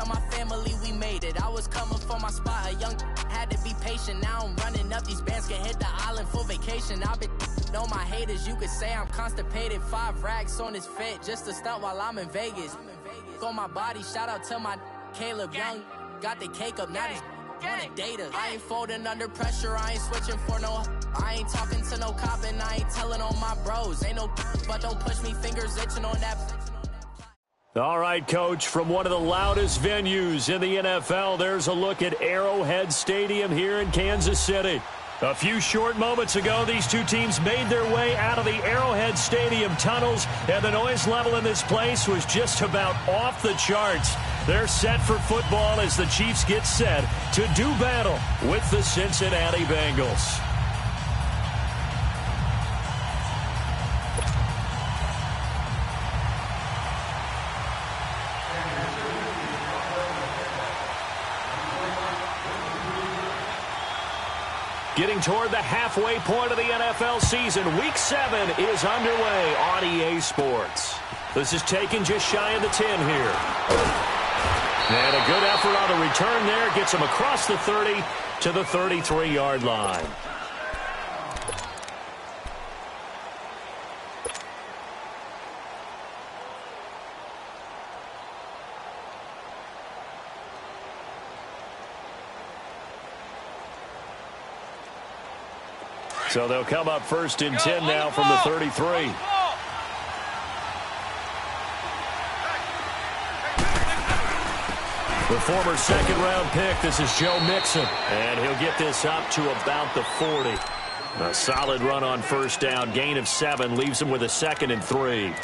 tell my family we made it. I was coming for my spot, a young had to be patient. Now I'm running up, these bands can hit the island for vacation. I've been on my haters, you could say I'm constipated. 5 racks on his fit, just to stunt while I'm in Vegas. On my body, shout out to my Caleb Young. Got the cake up, now these wanna date us. I ain't folding under pressure, I ain't switching for no. I ain't talking to no cop and I ain't telling on my bros. Ain't no but don't push me, fingers itching on that. All right, Coach, from one of the loudest venues in the NFL, there's a look at Arrowhead Stadium here in Kansas City. A few short moments ago, these two teams made their way out of the Arrowhead Stadium tunnels, and the noise level in this place was just about off the charts. They're set for football as the Chiefs get set to do battle with the Cincinnati Bengals. Getting toward the halfway point of the NFL season, Week 7 is underway on EA Sports. This is taken just shy of the 10 here. And a good effort on the return there. Gets him across the 30 to the 33-yard line. So they'll come up first and 10 now from the 33. The former second-round pick, this is Joe Mixon. And he'll get this up to about the 40. A solid run on first down. Gain of 7 leaves him with a 2nd and 3.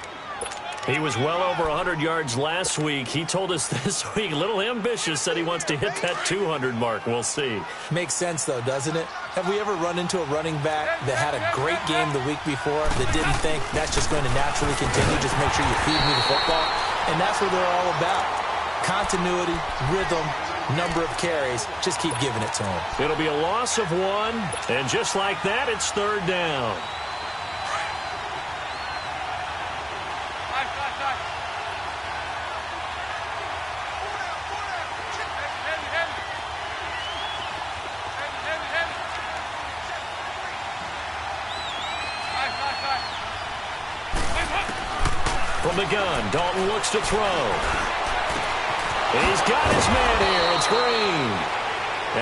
He was well over 100 yards last week. He told us this week, a little ambitious, said he wants to hit that 200 mark. We'll see. Makes sense, though, doesn't it? Have we ever run into a running back that had a great game the week before that didn't think that's just going to naturally continue? Just make sure you feed me the football. And that's what they're all about. Continuity, rhythm, number of carries. Just keep giving it to him. It'll be a loss of 1. And just like that, it's 3rd down. From the gun, Dalton looks to throw. He's got his man here. It's Green.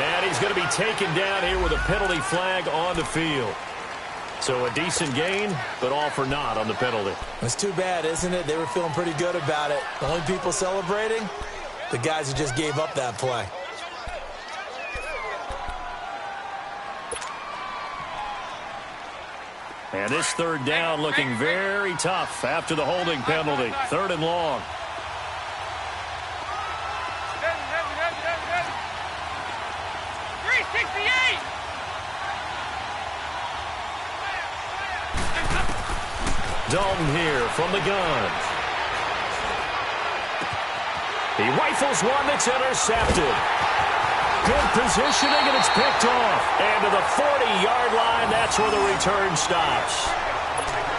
And he's going to be taken down here with a penalty flag on the field. So a decent gain, but all for naught on the penalty. It's too bad, isn't it? They were feeling pretty good about it. The only people celebrating, the guys who just gave up that play. And this 3rd down looking very tough after the holding penalty. 3rd and long. Dalton here from the gun. He rifles one that's intercepted. Good positioning, and it's picked off. And to the 40-yard line, that's where the return stops.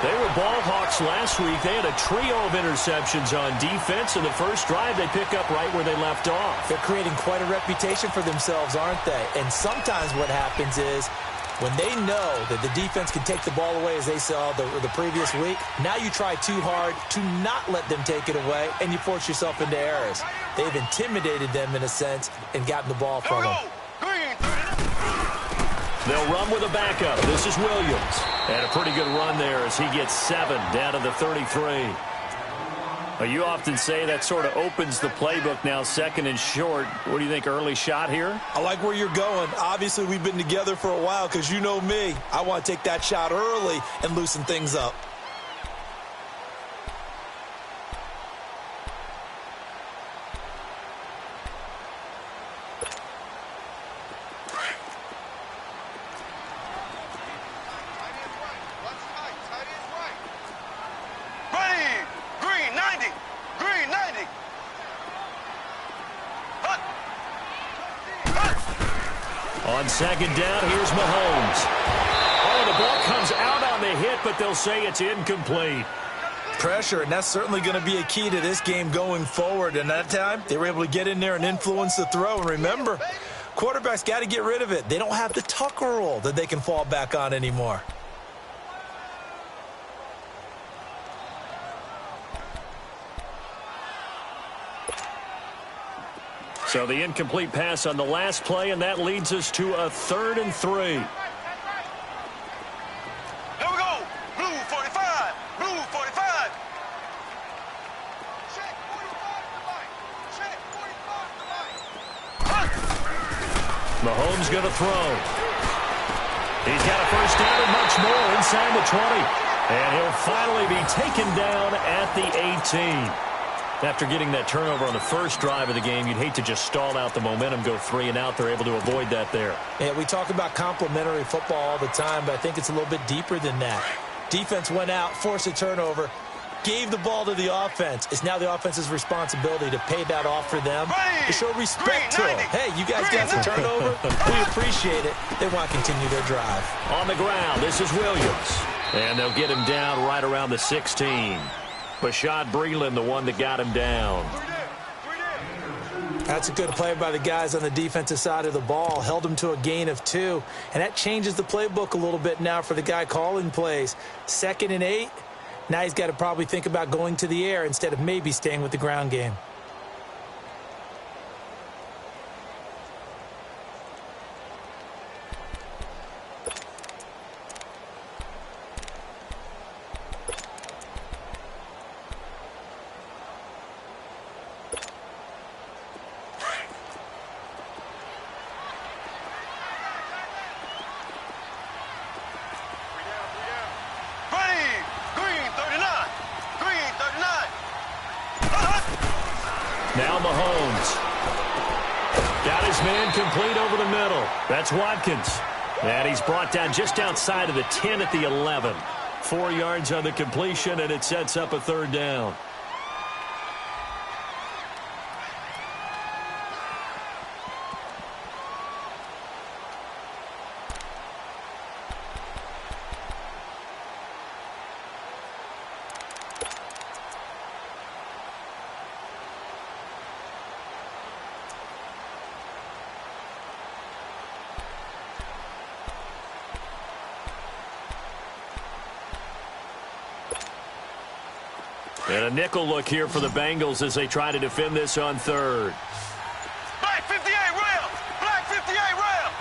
They were ball hawks last week. They had a trio of interceptions on defense. In the first drive, they pick up right where they left off. They're creating quite a reputation for themselves, aren't they? And sometimes what happens is when they know that the defense can take the ball away, as they saw the previous week, now you try too hard to not let them take it away, and you force yourself into errors. They've intimidated them in a sense and gotten the ball from them. They'll run with a backup. This is Williams. And a pretty good run there as he gets 7 down to the 33. You often say that sort of opens the playbook now, 2nd and short. What do you think, early shot here? I like where you're going. Obviously, we've been together for a while because you know me. I want to take that shot early and loosen things up. On 2nd down, here's Mahomes. Oh, the ball comes out on the hit, but they'll say it's incomplete. Pressure, and that's certainly going to be a key to this game going forward. And that time, they were able to get in there and influence the throw. And remember, quarterbacks got to get rid of it. They don't have the Tucker rule that they can fall back on anymore. So the incomplete pass on the last play, and that leads us to a 3rd and 3. Mahomes going to throw. He's got a first down and much more inside the 20. And he'll finally be taken down at the 18. After getting that turnover on the first drive of the game, you'd hate to just stall out the momentum, go 3 and out. They're able to avoid that there. Yeah, we talk about complementary football all the time, but I think it's a little bit deeper than that. Defense went out, forced a turnover, gave the ball to the offense. It's now the offense's responsibility to pay that off for them, to show respect to them. Hey, you guys got the turnover. We appreciate it. They want to continue their drive. On the ground, this is Williams. And they'll get him down right around the 16. Bashaud Breeland, the one that got him down. That's a good play by the guys on the defensive side of the ball. Held him to a gain of 2. And that changes the playbook a little bit now for the guy calling plays. 2nd and 8. Now he's got to probably think about going to the air instead of maybe staying with the ground game. Now Mahomes. Got his man complete over the middle. That's Watkins. And he's brought down just outside of the 10 at the 11. 4 yards on the completion, and it sets up a 3rd down. And a nickel look here for the Bengals as they try to defend this on 3rd. Black 58 rail! Black 58 rail!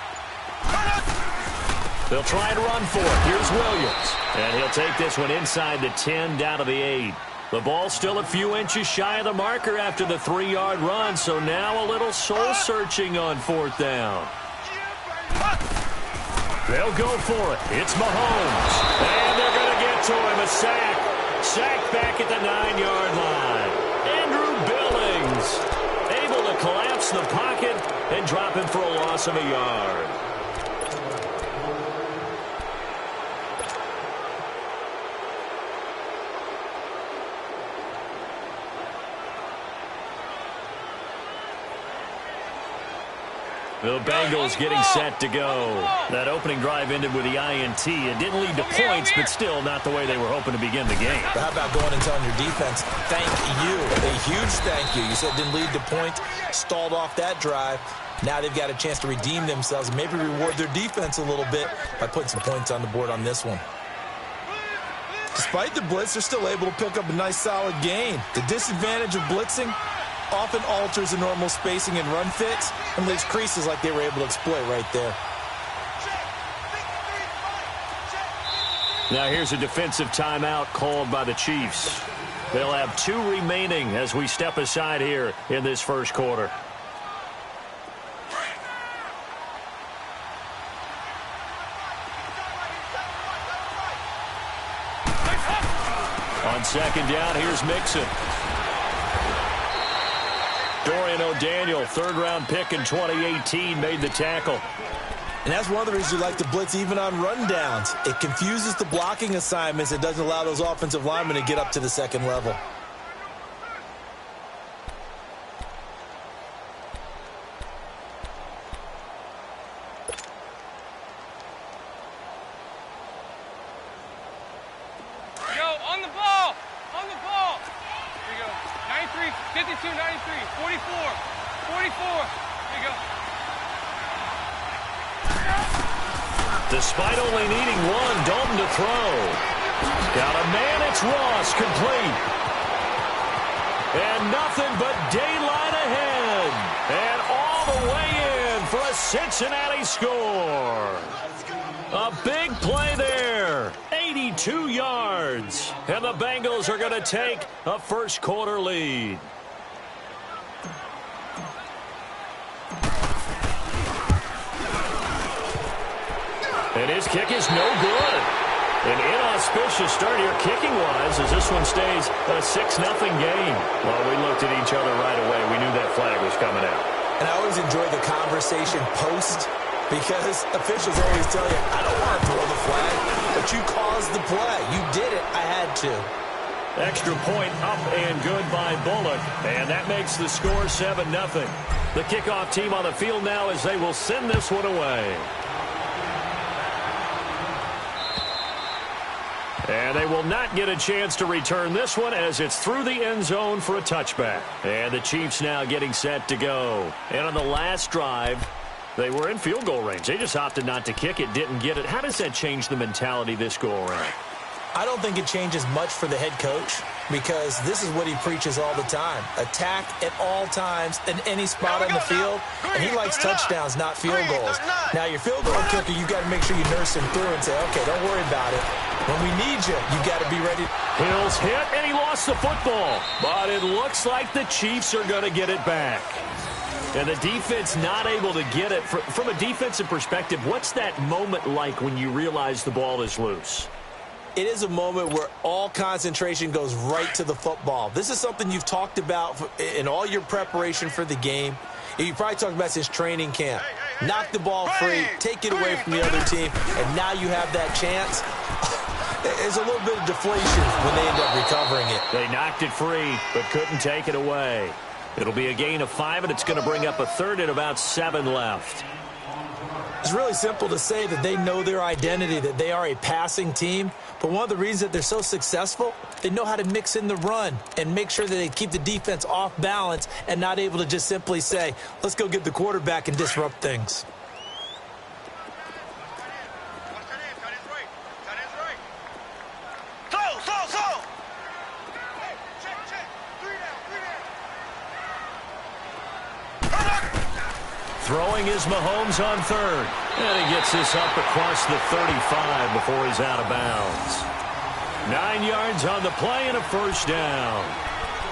They'll try and run for it. Here's Williams. And he'll take this one inside the 10 down to the 8. The ball still a few inches shy of the marker after the 3-yard run, so now a little soul-searching on 4th down. They'll go for it. It's Mahomes. And they're going to get to him. A sack. Sack back at the 9-yard line. Andrew Billings able to collapse the pocket and drop him for a loss of a yard. The Bengals getting set to go. That opening drive ended with the INT. It didn't lead to points, but still not the way they were hoping to begin the game. But how about going and telling your defense, thank you, a huge thank you. You said it didn't lead to points, stalled off that drive. Now they've got a chance to redeem themselves and maybe reward their defense a little bit by putting some points on the board on this one. Despite the blitz, they're still able to pick up a nice, solid gain. The disadvantage of blitzing often alters the normal spacing and run fits and leaves creases like they were able to exploit right there. Now here's a defensive timeout called by the Chiefs. They'll have 2 remaining as we step aside here in this first quarter. On 2nd down, here's Mixon. Dorian O'Daniel, 3rd-round pick in 2018, made the tackle. And that's one of the reasons you like to blitz even on rundowns. It confuses the blocking assignments. It doesn't allow those offensive linemen to get up to the 2nd level. Yo, on the ball! On the Here you go. Despite only needing one, Dalton to throw. Got a man, it's Ross, complete. And nothing but daylight ahead. And all the way in for a Cincinnati score. A big play there. 82 yards. And the Bengals are going to take a first quarter lead. And his kick is no good. An inauspicious start here kicking-wise as this one stays a 6-0 game. Well, we looked at each other right away. We knew that flag was coming out. And I always enjoy the conversation post because officials always tell you, I don't want to throw the flag, but you caused the play. You did it. I had to. Extra point up and good by Bullock. And that makes the score 7-0. The kickoff team on the field now as they will send this one away. And they will not get a chance to return this one as it's through the end zone for a touchback. And the Chiefs now getting set to go. And on the last drive, they were in field goal range. They just opted not to kick it, didn't get it. How does that change the mentality this go around? I don't think it changes much for the head coach because this is what he preaches all the time. Attack at all times in any spot on the field. And he likes touchdowns, not field goals. Now, your field goal kicker, you got to make sure you nurse him through and say, okay, don't worry about it. When we need you, you got to be ready. Hills hit, and he lost the football. But it looks like the Chiefs are going to get it back. And the defense not able to get it. From a defensive perspective, what's that moment like when you realize the ball is loose? It is a moment where all concentration goes right to the football. This is something you've talked about in all your preparation for the game. You probably talked about since training camp. Knock the ball free, take it away from the other team, and now you have that chance. There's a little bit of deflation when they end up recovering it. They knocked it free, but couldn't take it away. It'll be a gain of 5, and it's going to bring up a third and about 7 left. It's really simple to say that they know their identity, that they are a passing team. But one of the reasons that they're so successful, they know how to mix in the run and make sure that they keep the defense off balance and not able to just simply say, let's go get the quarterback and disrupt things. Throwing is Mahomes on third. And he gets this up across the 35 before he's out of bounds. 9 yards on the play and a first down.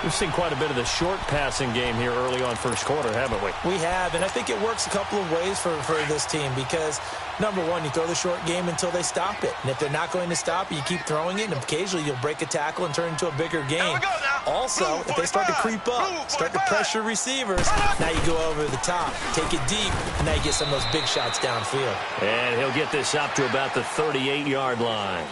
We've seen quite a bit of the short passing game here early on first quarter, haven't we? We have, and I think it works a couple of ways for this team because, number one, you throw the short game until they stop it. And if they're not going to stop it, you keep throwing it, and occasionally you'll break a tackle and turn it into a bigger game. Also, if they start to creep up, start to pressure receivers, now you go over the top, take it deep, and now you get some of those big shots downfield. And he'll get this up to about the 38-yard line.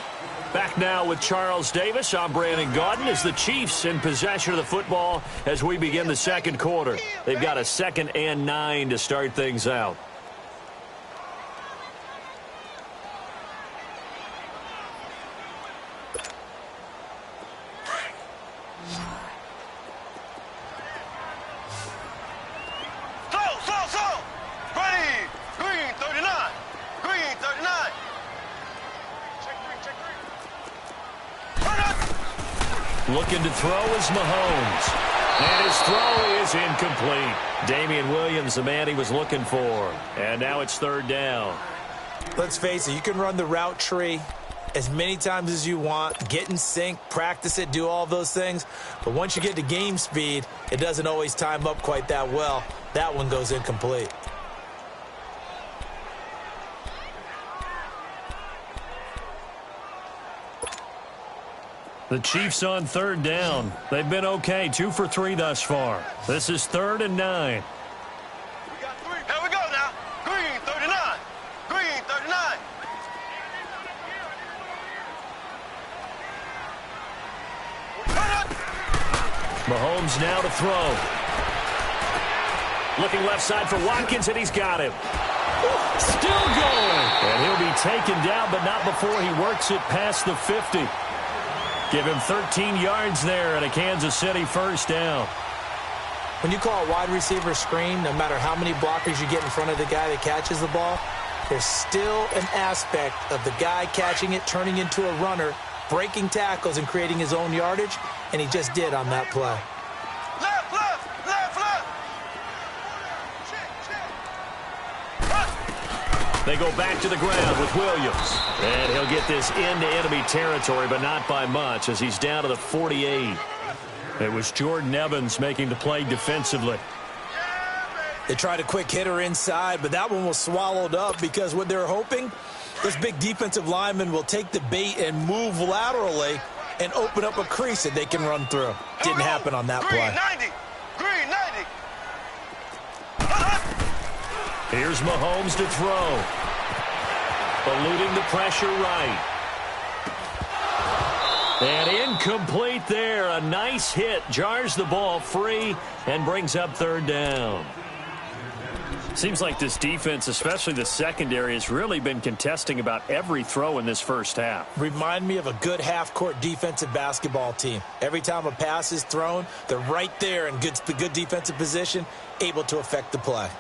Back now with Charles Davis. I'm Brandon Gaudin as the Chiefs in possession of the football as we begin the second quarter. They've got a 2nd and 9 to start things out. Looking to throw is Mahomes. And his throw is incomplete. Damian Williams, the man he was looking for. And now it's third down. Let's face it, you can run the route tree as many times as you want, get in sync, practice it, do all those things. But once you get to game speed, it doesn't always time up quite that well. That one goes incomplete. The Chiefs on third down. They've been okay, 2 for 3 thus far. This is 3rd and 9. We got 3. Here we go now. Green, 39. Green, 39. Mahomes now to throw. Looking left side for Watkins, and he's got him. Still going. And he'll be taken down, but not before he works it past the 50. Give him 13 yards there and a Kansas City first down. When you call a wide receiver screen, no matter how many blockers you get in front of the guy that catches the ball, there's still an aspect of the guy catching it, turning into a runner, breaking tackles and creating his own yardage, and he just did on that play. Left, left, left, left. They go back to the ground with Williams. And he'll get this into enemy territory, but not by much, as he's down to the 48. It was Jordan Evans making the play defensively. They tried a quick hitter inside, but that one was swallowed up because what they're hoping, this big defensive lineman will take the bait and move laterally and open up a crease that they can run through. Didn't happen on that play. Green 90. Here's Mahomes to throw. Eluding the pressure right. And incomplete there. A nice hit. Jars the ball free and brings up third down. Seems like this defense, especially the secondary, has really been contesting about every throw in this first half. Remind me of a good half-court defensive basketball team. Every time a pass is thrown, they're right there in the good defensive position, able to affect the play.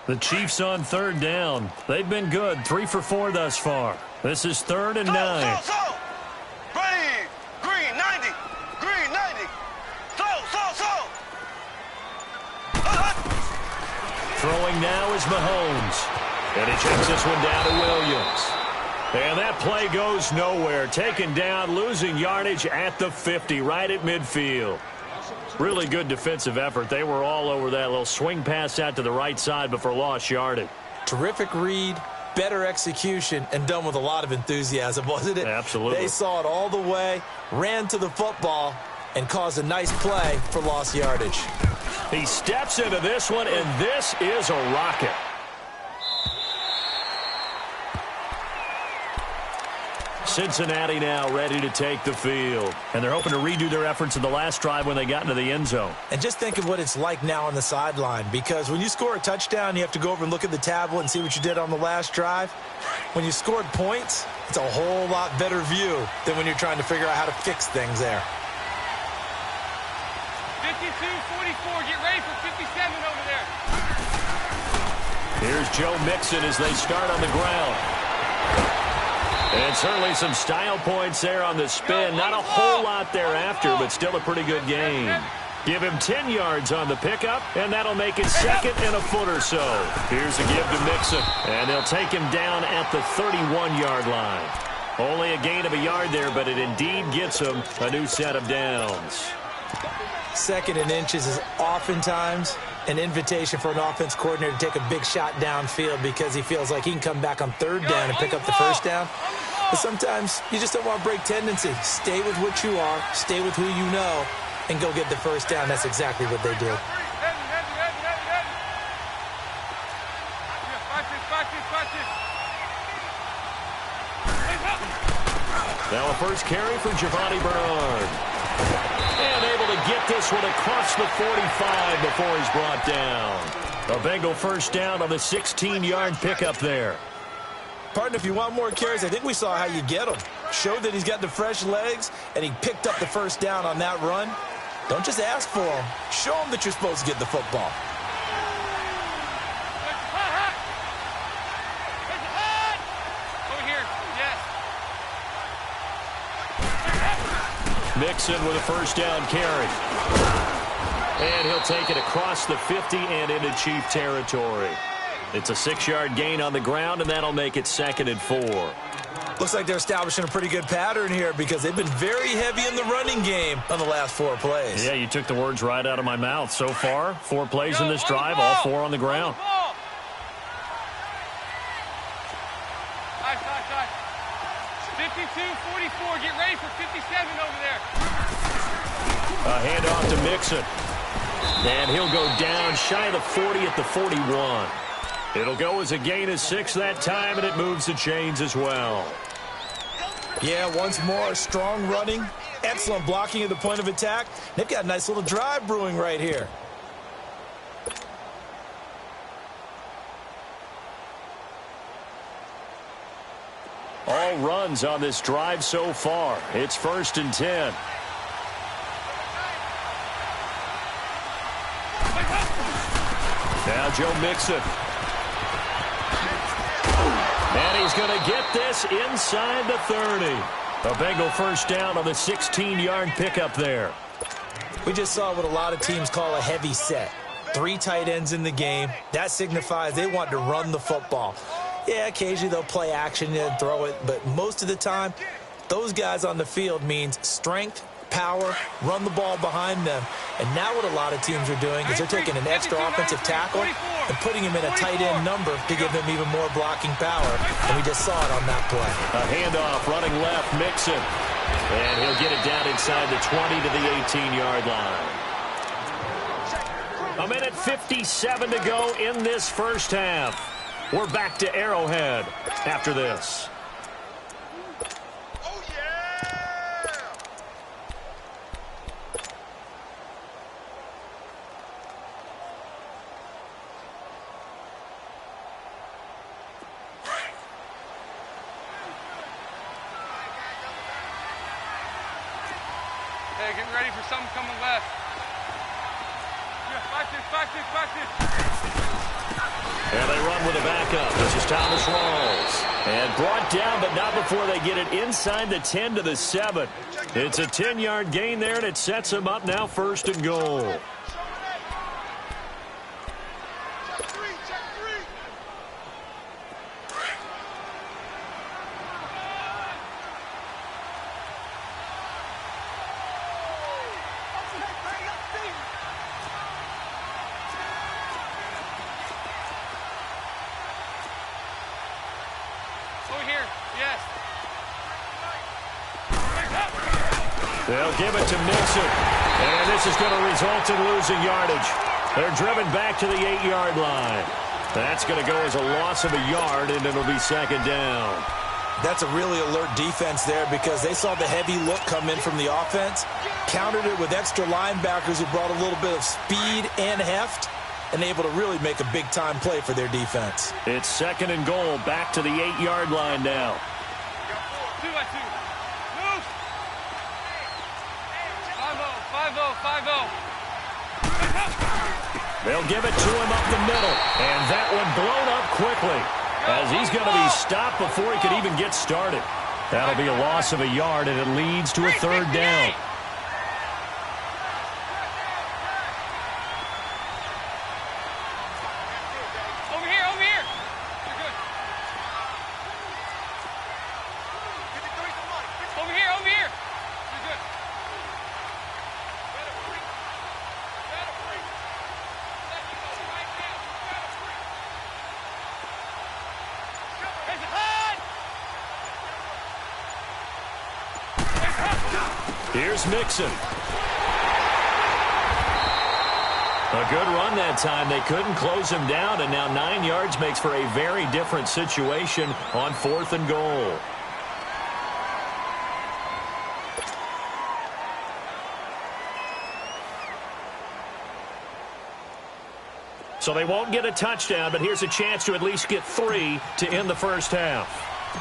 The Chiefs on third down. They've been good. 3 for 4 thus far. This is 3rd and 9. Ready. Green 90. Green 90. Throwing now is Mahomes. And he checks this one down to Williams. And that play goes nowhere. Taken down, losing yardage at the 50, right at midfield. Really good defensive effort. They were all over that little swing pass out to the right side before lost yardage. Terrific read, better execution, and done with a lot of enthusiasm, wasn't it? Absolutely. They saw it all the way, ran to the football, and caused a nice play for lost yardage. He steps into this one, and this is a rocket. Cincinnati now ready to take the field. And they're hoping to redo their efforts in the last drive when they got into the end zone. And just think of what it's like now on the sideline, because when you score a touchdown, you have to go over and look at the tablet and see what you did on the last drive. When you scored points, it's a whole lot better view than when you're trying to figure out how to fix things there. 52-44, get ready for 57 over there. Here's Joe Mixon as they start on the ground. And certainly some style points there on the spin. Not a whole lot thereafter, but still a pretty good gain. Give him 10 yards on the pickup, and that'll make it 2nd and a foot or so. Here's a give to Mixon, and they'll take him down at the 31-yard line. Only a gain of a yard there, but it indeed gets him a new set of downs. 2nd and inches is oftentimes an invitation for an offense coordinator to take a big shot downfield because he feels like he can come back on 3rd down and pick up the 1st down. But sometimes you just don't want to break tendency. Stay with what you are, stay with who you know, and go get the 1st down. That's exactly what they did. Now a first carry for Giovanni Bernard. And able to get this one across the 45 before he's brought down. A Bengal 1st down on the 16-yard pickup there. Partner, if you want more carries, I think we saw how you get them. Showed that he's got the fresh legs, and he picked up the 1st down on that run. Don't just ask for them. Show them that you're supposed to get the football. Over here, yes. Mixon with a 1st down carry. And he'll take it across the 50 and into Chief territory. It's a 6-yard gain on the ground, and that'll make it 2nd and 4. Looks like they're establishing a pretty good pattern here because they've been very heavy in the running game on the last 4 plays. Yeah, you took the words right out of my mouth. So far, 4 plays in this drive, all 4 on the ground. Nice. 52-44, get ready for 57 over there. A handoff to Mixon. And he'll go down shy of the 40 at the 41. It'll go as a gain of 6 that time, and it moves the chains as well. Yeah, once more, strong running, excellent blocking at the point of attack. They've got a nice little drive brewing right here. All no runs on this drive so far. It's 1st and 10. Now Joe Mixon. And he's going to get this inside the 30. A Bengal first down on the 16-yard pickup there. We just saw what a lot of teams call a heavy set. 3 tight ends in the game. That signifies they want to run the football. Yeah, occasionally they'll play action and throw it, but most of the time, those guys on the field means strength, power, run the ball behind them. And now what a lot of teams are doing is they're taking an extra offensive tackle and putting him in a tight end number to give him even more blocking power. And we just saw it on that play. A handoff, running left, Mixon. And he'll get it down inside the 20 to the 18-yard line. A minute 57 to go in this first half. We're back to Arrowhead after this. Oh, yeah! Hey, get ready for something coming left. Yeah, practice. And they run with a backup. This is Thomas Rawls. And brought down, but not before they get it inside the 10 to the 7. It's a 10-yard gain there, and it sets them up now 1st and goal. Check three. Over here, yes. They'll give it to Mixon. And this is going to result in losing yardage. They're driven back to the 8-yard line. That's going to go as a loss of a yard, and it'll be 2nd down. That's a really alert defense there because they saw the heavy look come in from the offense, countered it with extra linebackers who brought a little bit of speed and heft, and able to really make a big-time play for their defense. It's 2nd and goal, back to the 8-yard line now. 2 by 2. Move. 5-0. They'll give it to him up the middle. And that one blown up quickly as he's going to be stopped before he could even get started. That'll be a loss of a yard, and it leads to a 3rd down. Over here. You're good. Over here. You're good. Here's Mixon. A good run that time. They couldn't close him down, and now 9 yards makes for a very different situation on 4th and goal. So they won't get a touchdown, but here's a chance to at least get 3 to end the first half.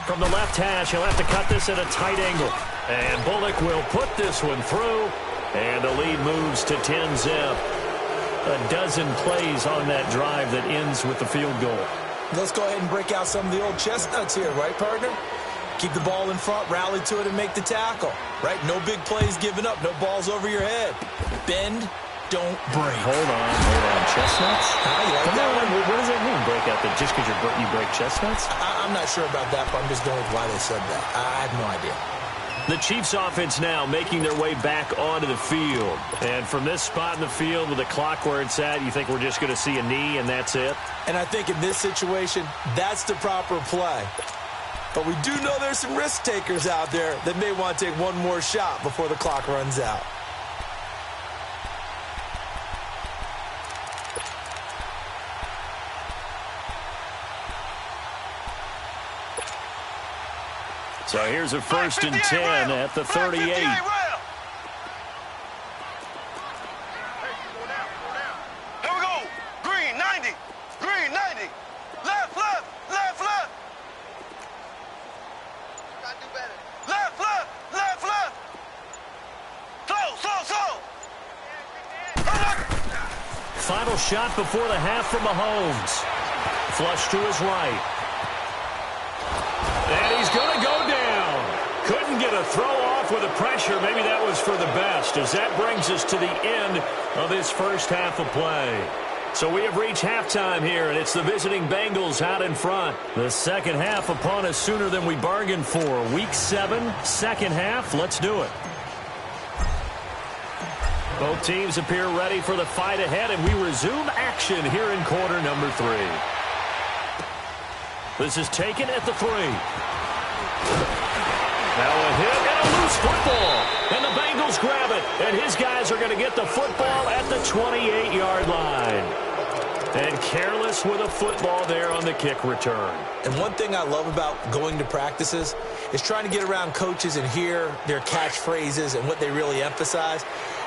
From the left hash, he'll have to cut this at a tight angle. And Bullock will put this one through, and the lead moves to 10-zip. A dozen plays on that drive that ends with the field goal. Let's go ahead and break out some of the old chestnuts here, right, partner? Keep the ball in front, rally to it, and make the tackle, right? No big plays given up, no balls over your head. Bend, don't break. Hold on. Chestnuts? You like that one? What does that mean, break out? Just because you break chestnuts? I'm not sure about that, but I'm just going with why they said that. I have no idea. The Chiefs offense now making their way back onto the field. And from this spot in the field with the clock where it's at, you think we're just going to see a knee and that's it? And I think in this situation, that's the proper play. But we do know there's some risk takers out there that may want to take one more shot before the clock runs out. So here's a 1st and 10 at the 38. Here we go. Green, 90. Green, 90. Left. final shot before the half from Mahomes. Flush to his right. And he's going to go down. Couldn't get a throw off with the pressure. Maybe that was for the best, as that brings us to the end of this first half of play. So we have reached halftime here, and it's the visiting Bengals out in front. The second half upon us sooner than we bargained for. Week 7, second half. Let's do it. Both teams appear ready for the fight ahead, and we resume action here in quarter number 3. This is taken at the 3. Now a hit and a loose football. And the Bengals grab it. And his guys are going to get the football at the 28-yard line. And careless with a football there on the kick return. And one thing I love about going to practices is trying to get around coaches and hear their catchphrases and what they really emphasize.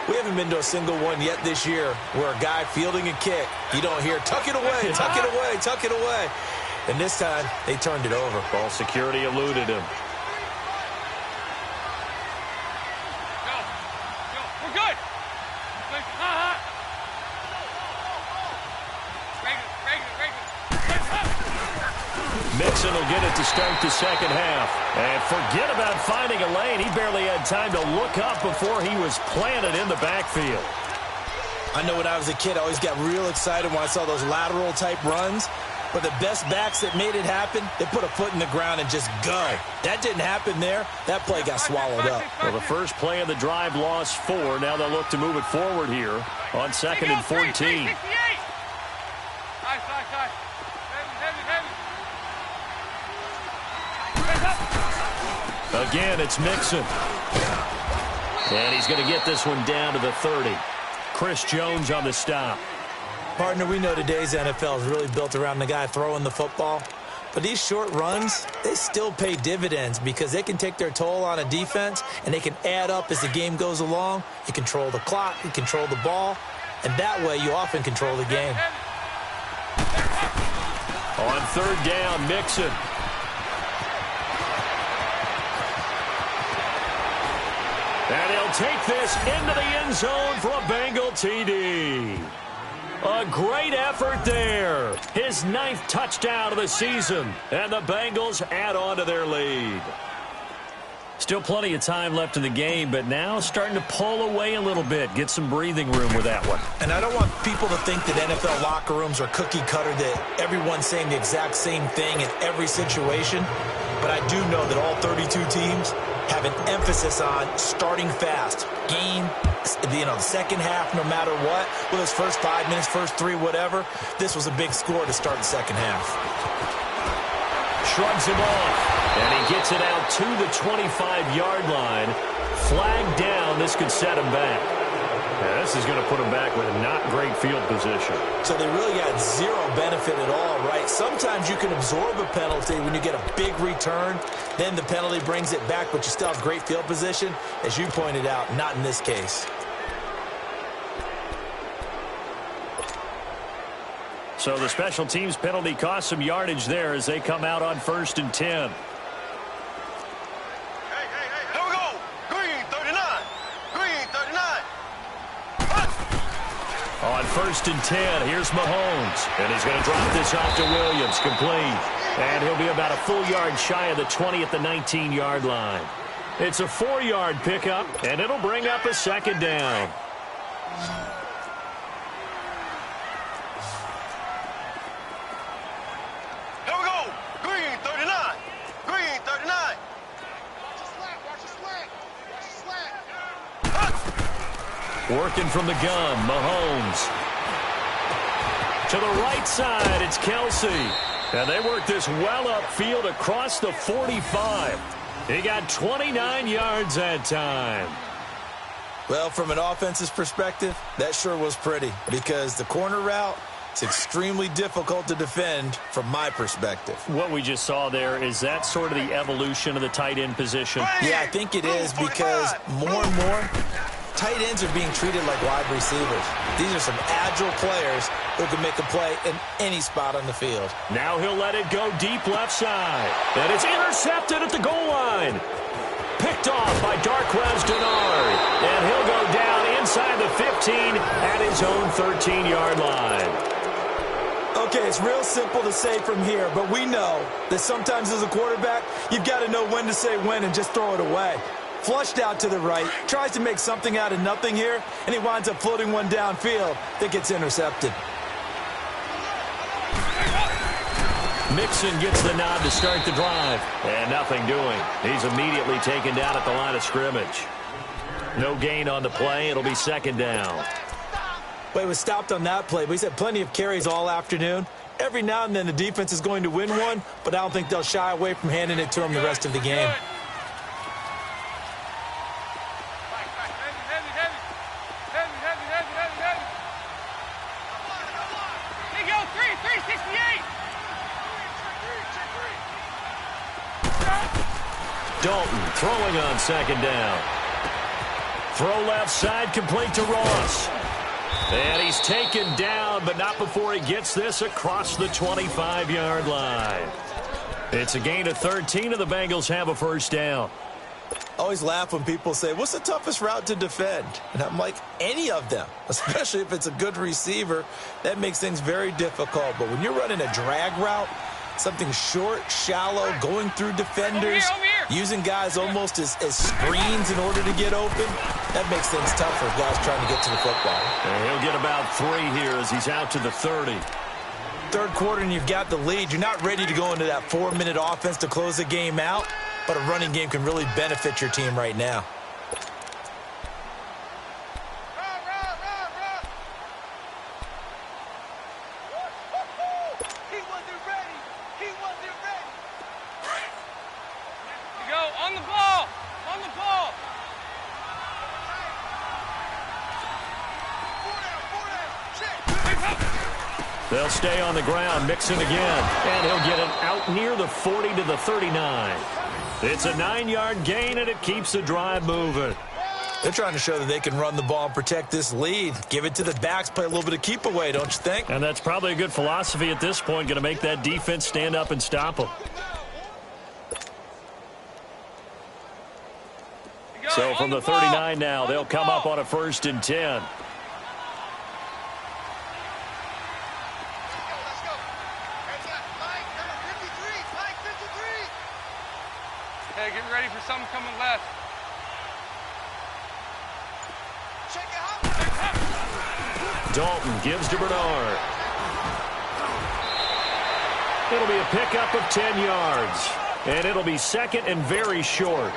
We haven't been to a single one yet this year where a guy fielding a kick, you don't hear, tuck it away, tuck it away, tuck it away. And this time, they turned it over. Ball security eluded him. We're good. Mixon will get it to start the second half. And forget about finding a lane. He barely had time to look up before he was planted in the backfield. I know when I was a kid, I always got real excited when I saw those lateral-type runs. But the best backs that made it happen, they put a foot in the ground and just go. That didn't happen there. That play got swallowed up. Well, the first play of the drive lost 4. Now they'll look to move it forward here on 2nd and 14. Nice. Again, it's Mixon. And he's going to get this one down to the 30. Chris Jones on the stop. Partner, we know today's NFL is really built around the guy throwing the football. But these short runs, they still pay dividends because they can take their toll on a defense and they can add up as the game goes along. You control the clock, you control the ball, and that way you often control the game. On 3rd down, Mixon. And he'll take this into the end zone for a Bengal TD. A great effort there. His 9th touchdown of the season. And the Bengals add on to their lead. Still plenty of time left in the game, but now starting to pull away a little bit. Get some breathing room with that one. And I don't want people to think that NFL locker rooms are cookie cutter, that everyone's saying the exact same thing in every situation. But I do know that all 32 teams have an emphasis on starting fast. Game, the second half, no matter what. Well, those first 5 minutes, first 3, whatever. This was a big score to start the second half. Shrugs him off. And he gets it out to the 25-yard line. Flag down. This could set him back. Yeah, this is going to put him back with a not great field position. So they really got zero benefit at all, right? Sometimes you can absorb a penalty when you get a big return. Then the penalty brings it back, but you still have great field position. As you pointed out, not in this case. So the special teams penalty cost some yardage there as they come out on 1st and 10. Here we go. Green 39. Green 39. On 1st and 10, here's Mahomes. And he's going to drop this off to Williams, complete. And he'll be about a full yard shy of the 20 at the 19-yard line. It's a 4-yard pickup, and it'll bring up a 2nd down. Here we go. Green 39. Green 39. Working from the gun, Mahomes. To the right side, it's Kelsey. And they work this well upfield across the 45. He got 29 yards that time. Well, from an offensive perspective, that sure was pretty because the corner route, it's extremely difficult to defend from my perspective. What we just saw there, is that sort of the evolution of the tight end position? Yeah, I think it is because more and more, tight ends are being treated like wide receivers. These are some agile players who can make a play in any spot on the field. Now he'll let it go deep left side. And it's intercepted at the goal line. Picked off by Darqueze Dennard. And he'll go down inside the 15 at his own 13-yard line. Okay, it's real simple to say from here, but we know that sometimes as a quarterback, you've got to know when to say when and just throw it away. Flushed out to the right, tries to make something out of nothing here, and he winds up floating one downfield that gets intercepted. Mixon gets the nod to start the drive, and nothing doing. He's immediately taken down at the line of scrimmage. No gain on the play. It'll be second down. Well, he was stopped on that play, but he's had plenty of carries all afternoon. Every now and then the defense is going to win one, but I don't think they'll shy away from handing it to him the rest of the game. Dalton throwing on second down. Throw left side, complete to Ross. And he's taken down, but not before he gets this across the 25-yard line. It's a gain of 13, and the Bengals have a first down. I always laugh when people say, what's the toughest route to defend? And I'm like, any of them, especially if it's a good receiver. That makes things very difficult. But when you're running a drag route, something short, shallow, going through defenders, using guys almost as screens in order to get open, that makes things tough for guys trying to get to the football. And he'll get about 3 here as he's out to the 30. Third quarter and you've got the lead. You're not ready to go into that 4-minute offense to close the game out, but a running game can really benefit your team right now. They'll stay on the ground, Mixon again, and he'll get it out near the 40 to the 39. It's a 9-yard gain, and it keeps the drive moving. They're trying to show that they can run the ball and protect this lead. Give it to the backs, play a little bit of keep away, don't you think? And that's probably a good philosophy at this point, going to make that defense stand up and stop them. So from the 39 now, they'll come up on a 1st and 10. Hey, get ready for something coming left. Dalton gives to Bernard. It'll be a pickup of 10 yards. And it'll be second and very short.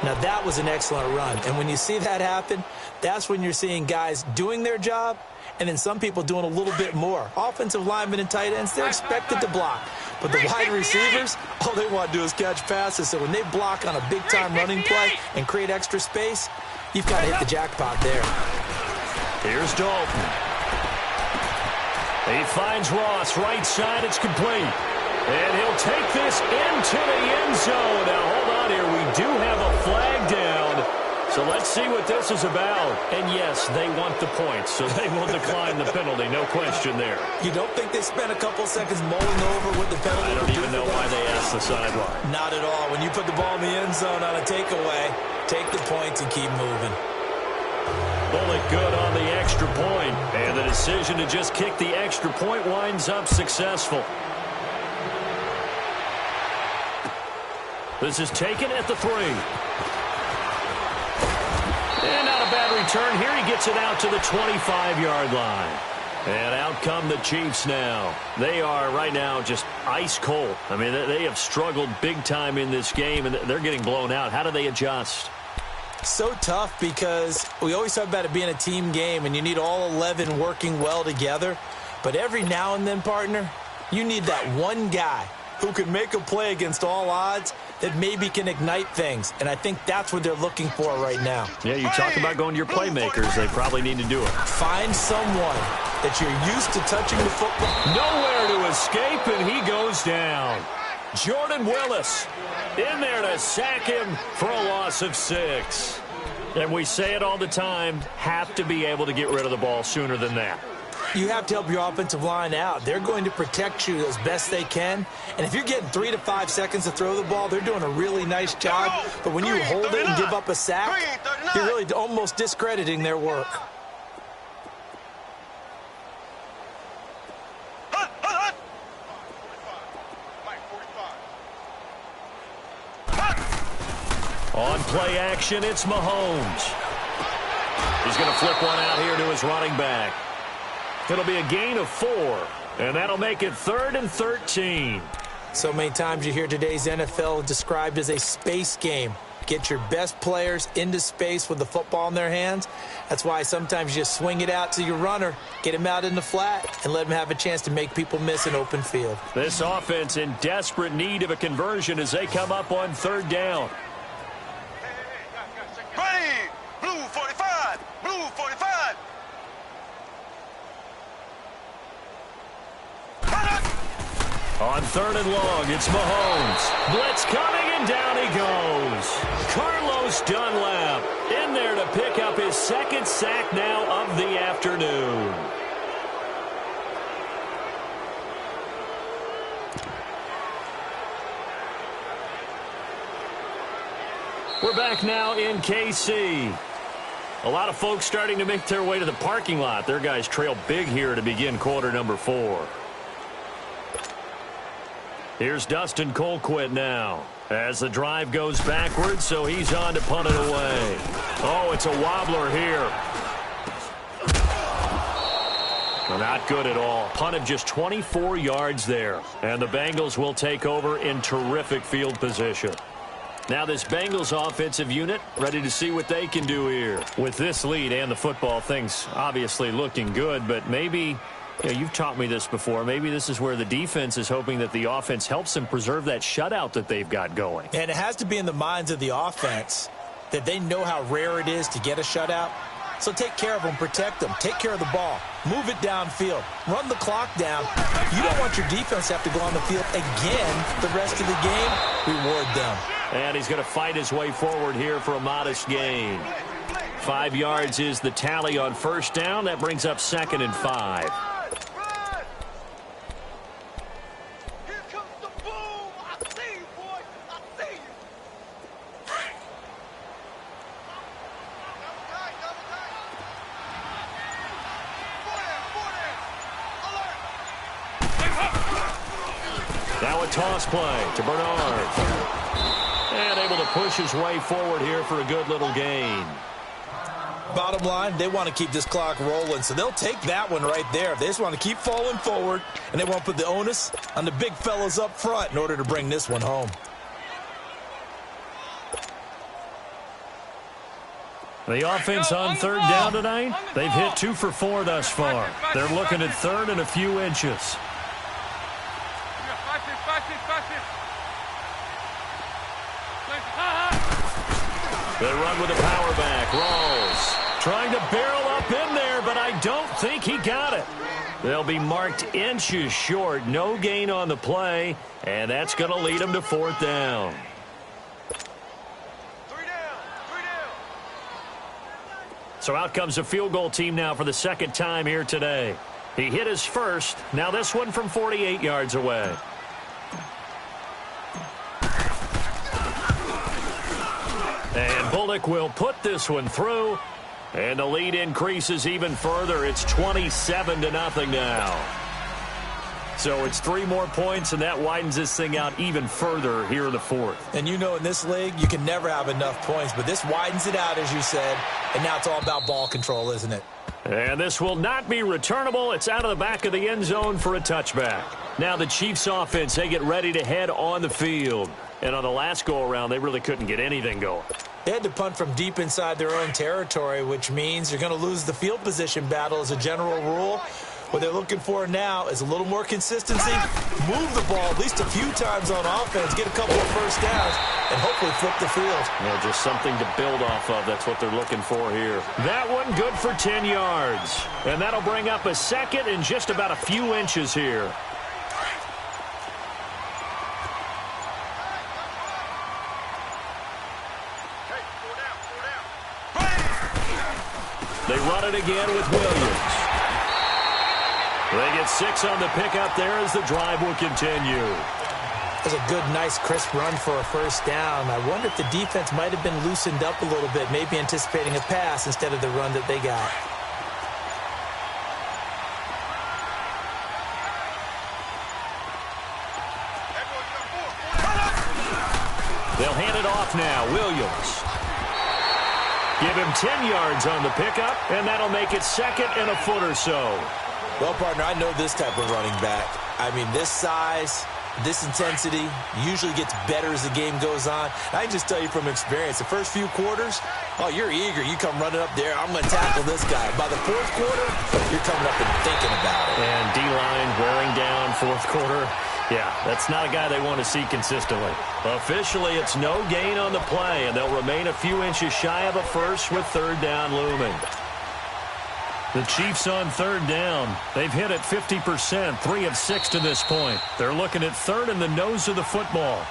Now, that was an excellent run. And when you see that happen, that's when you're seeing guys doing their job and then some people doing a little bit more. Offensive linemen and tight ends, they're expected to block. But the wide receivers, all they want to do is catch passes. So when they block on a big-time running play and create extra space, you've got to hit the jackpot there. Here's Dalton. He finds Ross, right side, it's complete. And he'll take this into the end zone. Now, hold on here. We do have a flag down. So let's see what this is about. And, yes, they want the points, so they will decline the penalty. No question there. You don't think they spent a couple seconds mulling over what the penalty? I don't even know why they asked the sideline. Not at all. When you put the ball in the end zone on a takeaway, take the points and keep moving. Bullet good on the extra point. And the decision to just kick the extra point winds up successful. This is taken at the 3. And not a bad return here. He gets it out to the 25-yard line. And out come the Chiefs now. They are right now just ice cold. I mean, they have struggled big time in this game, and they're getting blown out. How do they adjust? So tough because we always talk about it being a team game, and you need all 11 working well together. But every now and then, partner, you need that one guy who can make a play against all odds that maybe can ignite things. And I think that's what they're looking for right now. Yeah, you talk about going to your playmakers. They probably need to do it. Find someone that you're used to touching the football. Nowhere to escape, and he goes down. Jordan Willis in there to sack him for a loss of 6. And we say it all the time, have to be able to get rid of the ball sooner than that. You have to help your offensive line out. They're going to protect you as best they can. And if you're getting 3 to 5 seconds to throw the ball, they're doing a really nice job. But when you hold it and give up a sack, you're really almost discrediting their work. On play action, it's Mahomes. He's going to flip one out here to his running back. It'll be a gain of 4, and that'll make it 3rd and 13. So many times you hear today's NFL described as a space game. Get your best players into space with the football in their hands. That's why sometimes you just swing it out to your runner, get him out in the flat, and let him have a chance to make people miss an open field. This offense in desperate need of a conversion as they come up on 3rd down. Ready! Blue 45! Blue 45! On 3rd and long, it's Mahomes. Blitz coming, and down he goes. Carlos Dunlap in there to pick up his 2nd sack now of the afternoon. We're back now in KC. A lot of folks starting to make their way to the parking lot. Their guys trail big here to begin quarter number 4. Here's Dustin Colquitt now as the drive goes backwards, so he's on to punt it away. Oh, it's a wobbler here. Not good at all. Punt of just 24 yards there. And the Bengals will take over in terrific field position. Now this Bengals offensive unit ready to see what they can do here. With this lead and the football, things obviously looking good, but maybe... you've taught me this before. Maybe this is where the defense is hoping that the offense helps them preserve that shutout that they've got going. And it has to be in the minds of the offense that they know how rare it is to get a shutout. So take care of them, protect them, take care of the ball, move it downfield, run the clock down. You don't want your defense to have to go on the field again the rest of the game. Reward them. And he's going to fight his way forward here for a modest gain. 5 yards is the tally on 1st down. That brings up 2nd and 5. Now a toss play to Bernard. And able to push his way forward here for a good little gain. Bottom line, they want to keep this clock rolling, so they'll take that one right there. They just want to keep falling forward, and they want to put the onus on the big fellas up front in order to bring this one home. The offense on 3rd down tonight, they've hit 2 for 4 thus far. They're looking at 3rd and a few inches. They run with a power back. Rawls trying to barrel up in there, but I don't think he got it. They'll be marked inches short. No gain on the play, and that's going to lead them to 4th down. 3 down. 3 down. So out comes the field goal team now for the 2nd time here today. He hit his first. Now this one from 48 yards away. And Bullock will put this one through. And the lead increases even further. It's 27-0 now. So it's 3 more points, and that widens this thing out even further here in the 4th. And you know in this league, you can never have enough points, but this widens it out, as you said, and now it's all about ball control, isn't it? And this will not be returnable. It's out of the back of the end zone for a touchback. Now the Chiefs offense, they get ready to head on the field. And on the last go-around, they really couldn't get anything going. They had to punt from deep inside their own territory, which means you're going to lose the field position battle as a general rule. What they're looking for now is a little more consistency, move the ball at least a few times on offense, get a couple of first downs, and hopefully flip the field. Yeah, just something to build off of. That's what they're looking for here. That one good for 10 yards. And that'll bring up a 2nd and just about a few inches here. They run it again with Williams. They get 6 on the pickup there as the drive will continue. That's a good, nice, crisp run for a first down. I wonder if the defense might have been loosened up a little bit, maybe anticipating a pass instead of the run that they got. They'll hand it off now. Williams. Give him 10 yards on the pickup, and that'll make it 2nd and a foot or so. Well, partner, I know this type of running back. I mean, this size, this intensity usually gets better as the game goes on. I can just tell you from experience, the first few quarters, oh, you're eager. You come running up there, I'm going to tackle this guy. By the 4th quarter, you're coming up and thinking about it. And D-line wearing down 4th quarter. Yeah, that's not a guy they want to see consistently. Officially, it's no gain on the play, and they'll remain a few inches shy of a first with 3rd down looming. The Chiefs on 3rd down. They've hit it 50%, 3 of 6 to this point. They're looking at 3rd in the nose of the football.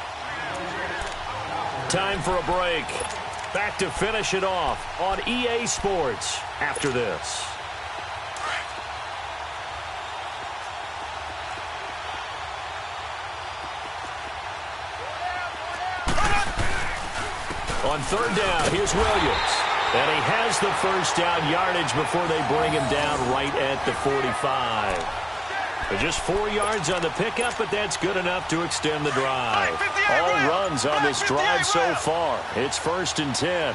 Time for a break. Back to finish it off on EA Sports after this. On 3rd down, here's Williams. And he has the first down yardage before they bring him down right at the 45. But just 4 yards on the pickup, but that's good enough to extend the drive. All runs on this drive so far. It's 1st and 10.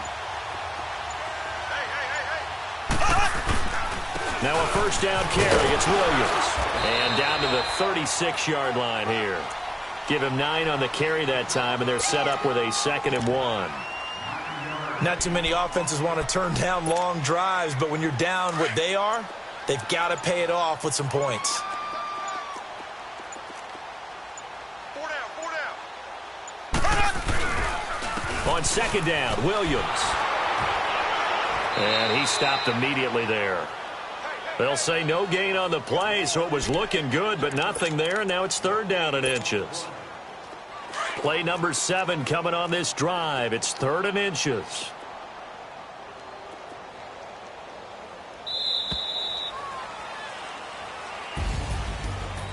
Now a first down carry. It's Williams. And down to the 36-yard line here. Give him 9 on the carry that time, and they're set up with a 2nd and 1. Not too many offenses want to turn down long drives, but when you're down what they are, they've got to pay it off with some points. 4 down. On 2nd down, Williams. And he stopped immediately there. They'll say no gain on the play, so it was looking good, but nothing there, and now it's 3rd down and inches. Play number 7 coming on this drive. It's 3rd and inches.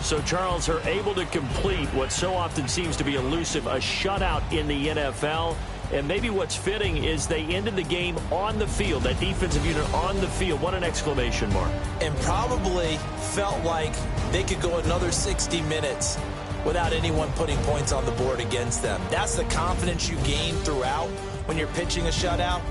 So Charles are able to complete what so often seems to be elusive, a shutout in the NFL. And maybe what's fitting is they ended the game on the field, that defensive unit on the field. What an exclamation mark. And probably felt like they could go another 60 minutes without anyone putting points on the board against them. That's the confidence you gain throughout when you're pitching a shutout.